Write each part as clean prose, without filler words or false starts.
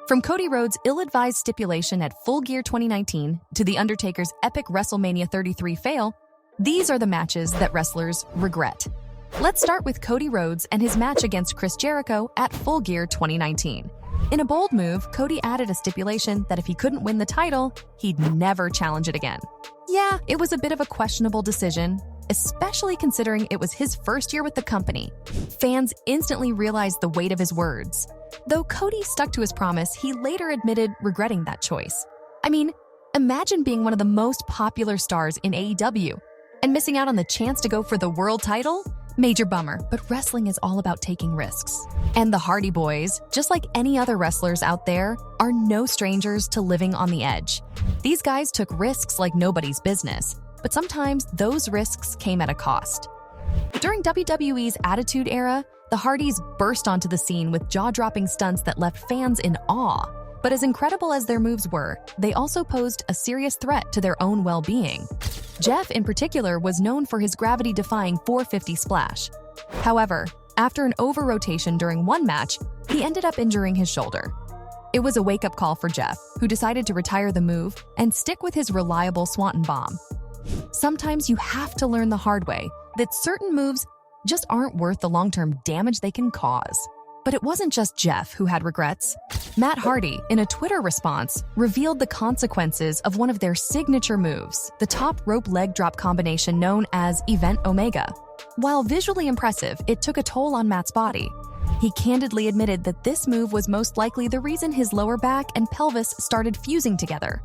From Cody Rhodes' ill-advised stipulation at Full Gear 2019 to The Undertaker's epic WrestleMania 33 fail, these are the matches that wrestlers regret. Let's start with Cody Rhodes and his match against Chris Jericho at Full Gear 2019. In a bold move, Cody added a stipulation that if he couldn't win the title, he'd never challenge it again. Yeah, it was a bit of a questionable decision, especially considering it was his first year with the company. Fans instantly realized the weight of his words. Though Cody stuck to his promise, he later admitted regretting that choice. I mean, imagine being one of the most popular stars in AEW and missing out on the chance to go for the world title? Major bummer, but wrestling is all about taking risks. And the Hardy Boys, just like any other wrestlers out there, are no strangers to living on the edge. These guys took risks like nobody's business, but sometimes those risks came at a cost. During WWE's Attitude Era, the Hardys burst onto the scene with jaw-dropping stunts that left fans in awe. But as incredible as their moves were, they also posed a serious threat to their own well-being. Jeff, in particular, was known for his gravity-defying 450 splash. However, after an over-rotation during one match, he ended up injuring his shoulder. It was a wake-up call for Jeff, who decided to retire the move and stick with his reliable Swanton Bomb. Sometimes you have to learn the hard way that certain moves just aren't worth the long-term damage they can cause. But it wasn't just Jeff who had regrets. Matt Hardy, in a Twitter response, revealed the consequences of one of their signature moves, the top rope leg drop combination known as Event Omega. While visually impressive, it took a toll on Matt's body. He candidly admitted that this move was most likely the reason his lower back and pelvis started fusing together.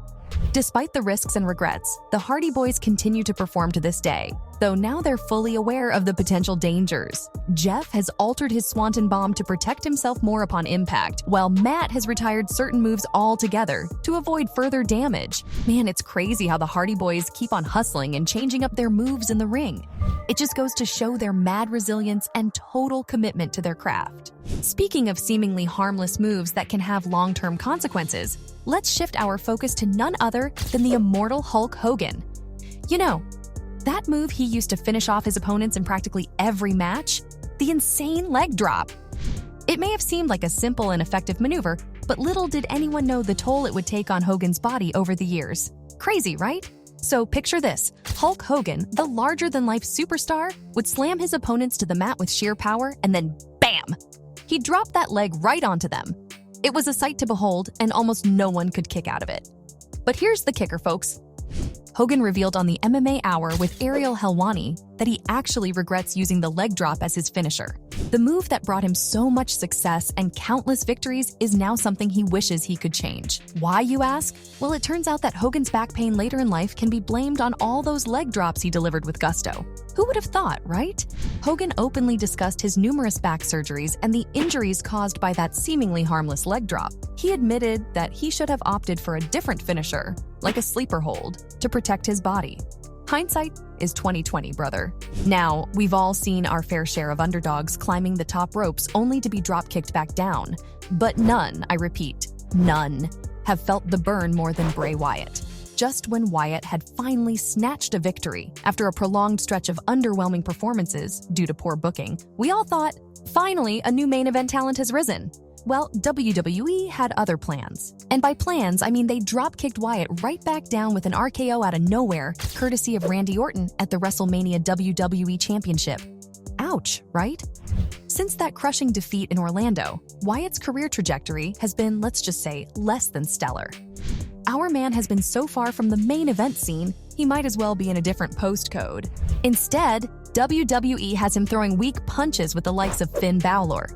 Despite the risks and regrets, the Hardy Boys continue to perform to this day, though now they're fully aware of the potential dangers. Jeff has altered his Swanton Bomb to protect himself more upon impact, while Matt has retired certain moves altogether to avoid further damage. Man, it's crazy how the Hardy Boys keep on hustling and changing up their moves in the ring. It just goes to show their mad resilience and total commitment to their craft. Speaking of seemingly harmless moves that can have long-term consequences, let's shift our focus to none other than the immortal Hulk Hogan. You know, that move he used to finish off his opponents in practically every match? The insane leg drop. It may have seemed like a simple and effective maneuver, but little did anyone know the toll it would take on Hogan's body over the years. Crazy, right? So picture this. Hulk Hogan, the larger-than-life superstar, would slam his opponents to the mat with sheer power, and then bam! He'd drop that leg right onto them. It was a sight to behold, and almost no one could kick out of it. But here's the kicker, folks. Hogan revealed on the MMA Hour with Ariel Helwani that he actually regrets using the leg drop as his finisher. The move that brought him so much success and countless victories is now something he wishes he could change. Why, you ask? Well, it turns out that Hogan's back pain later in life can be blamed on all those leg drops he delivered with gusto. Who would have thought, right? Hogan openly discussed his numerous back surgeries and the injuries caused by that seemingly harmless leg drop. He admitted that he should have opted for a different finisher, like a sleeper hold, to protect his body. Hindsight is 20/20, brother. Now, we've all seen our fair share of underdogs climbing the top ropes only to be drop-kicked back down. But none, I repeat, none, have felt the burn more than Bray Wyatt. Just when Wyatt had finally snatched a victory after a prolonged stretch of underwhelming performances due to poor booking, we all thought, finally, a new main event talent has risen. Well, WWE had other plans. And by plans, I mean they drop-kicked Wyatt right back down with an RKO out of nowhere, courtesy of Randy Orton at the WrestleMania WWE Championship. Ouch, right? Since that crushing defeat in Orlando, Wyatt's career trajectory has been, let's just say, less than stellar. Our man has been so far from the main event scene, he might as well be in a different postcode. Instead, WWE has him throwing weak punches with the likes of Finn Balor.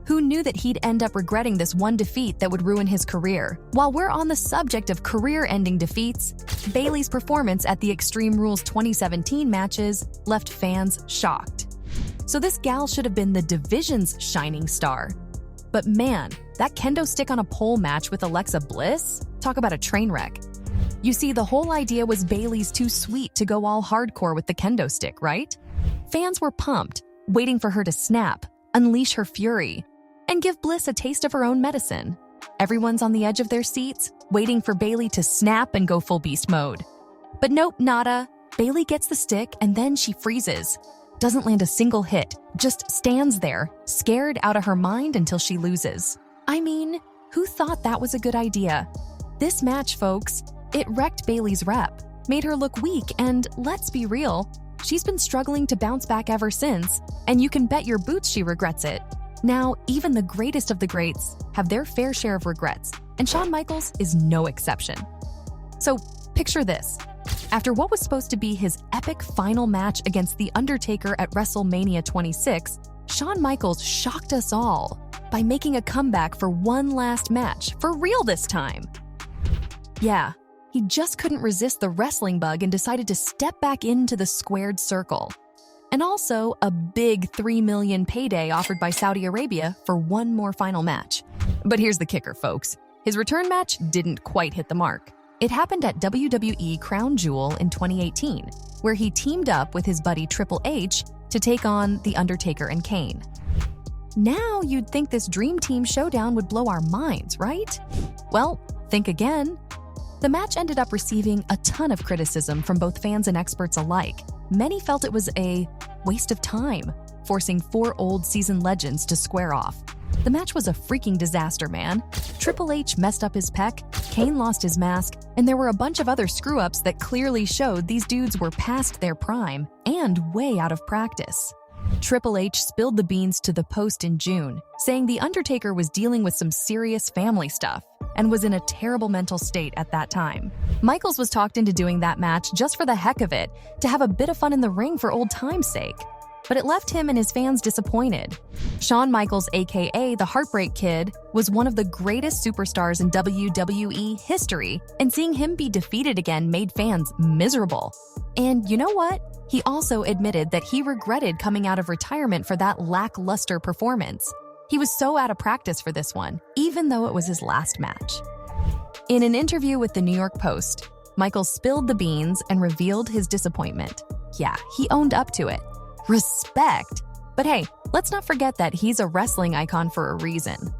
Who knew that he'd end up regretting this one defeat that would ruin his career? While we're on the subject of career-ending defeats, Bayley's performance at the Extreme Rules 2017 matches left fans shocked. So this gal should have been the division's shining star. But man, that kendo stick on a pole match with Alexa Bliss? Talk about a train wreck. You see, the whole idea was Bayley's too sweet to go all hardcore with the kendo stick, right? Fans were pumped, waiting for her to snap, unleash her fury, and give Bliss a taste of her own medicine. Everyone's on the edge of their seats, waiting for Bayley to snap and go full beast mode. But nope, nada. Bayley gets the stick and then she freezes. Doesn't land a single hit, just stands there, scared out of her mind until she loses. I mean, Who thought that was a good idea? This match, folks, it wrecked Bayley's rep, made her look weak, and let's be real, she's been struggling to bounce back ever since, and you can bet your boots she regrets it. Now, even the greatest of the greats have their fair share of regrets, and Shawn Michaels is no exception. So, picture this. After what was supposed to be his epic final match against The Undertaker at WrestleMania 26, Shawn Michaels shocked us all by making a comeback for one last match, for real this time. Yeah, he just couldn't resist the wrestling bug and decided to step back into the squared circle. And also a big $3 million payday offered by Saudi Arabia for one more final match. But here's the kicker, folks. His return match didn't quite hit the mark. It happened at WWE Crown Jewel in 2018, where he teamed up with his buddy Triple H to take on The Undertaker and Kane. Now you'd think this Dream Team showdown would blow our minds, right? Well, think again. The match ended up receiving a ton of criticism from both fans and experts alike. Many felt it was a waste of time, forcing four old seasoned legends to square off. The match was a freaking disaster, man. Triple H messed up his pec, Kane lost his mask, and there were a bunch of other screw-ups that clearly showed these dudes were past their prime and way out of practice. Triple H spilled the beans to the Post in June, saying The Undertaker was dealing with some serious family stuff and was in a terrible mental state at that time. Michaels was talked into doing that match just for the heck of it, to have a bit of fun in the ring for old time's sake. But it left him and his fans disappointed. Shawn Michaels, aka the Heartbreak Kid, was one of the greatest superstars in WWE history, and seeing him be defeated again made fans miserable. And you know what? He also admitted that he regretted coming out of retirement for that lackluster performance. He was so out of practice for this one, even though it was his last match. In an interview with the New York Post, Michaels spilled the beans and revealed his disappointment. Yeah, he owned up to it. Respect. But hey, let's not forget that he's a wrestling icon for a reason.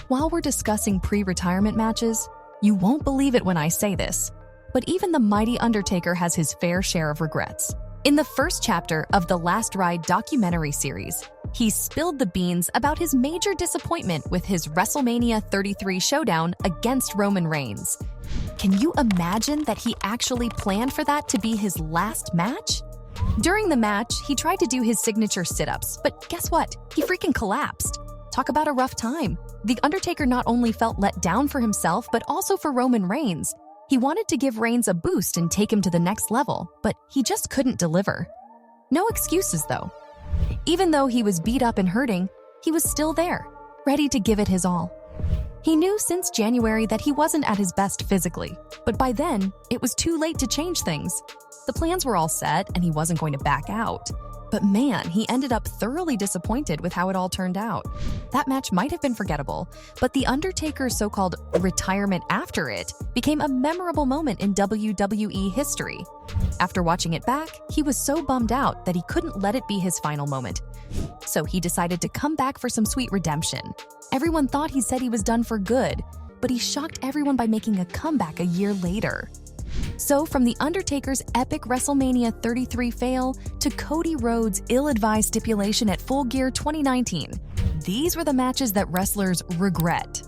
While we're discussing pre-retirement matches, you won't believe it when I say this, but even the mighty Undertaker has his fair share of regrets. In the first chapter of the Last Ride documentary series, he spilled the beans about his major disappointment with his WrestleMania 33 showdown against Roman Reigns. Can you imagine that he actually planned for that to be his last match? During the match, he tried to do his signature sit-ups, but guess what? He freaking collapsed. Talk about a rough time. The Undertaker not only felt let down for himself, but also for Roman Reigns. He wanted to give Reigns a boost and take him to the next level, but he just couldn't deliver. No excuses, though. Even though he was beat up and hurting, he was still there, ready to give it his all. He knew since January that he wasn't at his best physically, but by then, it was too late to change things. The plans were all set and he wasn't going to back out. But man, he ended up thoroughly disappointed with how it all turned out. That match might have been forgettable, but The Undertaker's so-called retirement after it became a memorable moment in WWE history. After watching it back, he was so bummed out that he couldn't let it be his final moment. So he decided to come back for some sweet redemption. Everyone thought he said he was done for good, but he shocked everyone by making a comeback a year later. So from The Undertaker's epic WrestleMania 33 fail to Cody Rhodes' ill-advised stipulation at Full Gear 2019, these were the matches that wrestlers regret.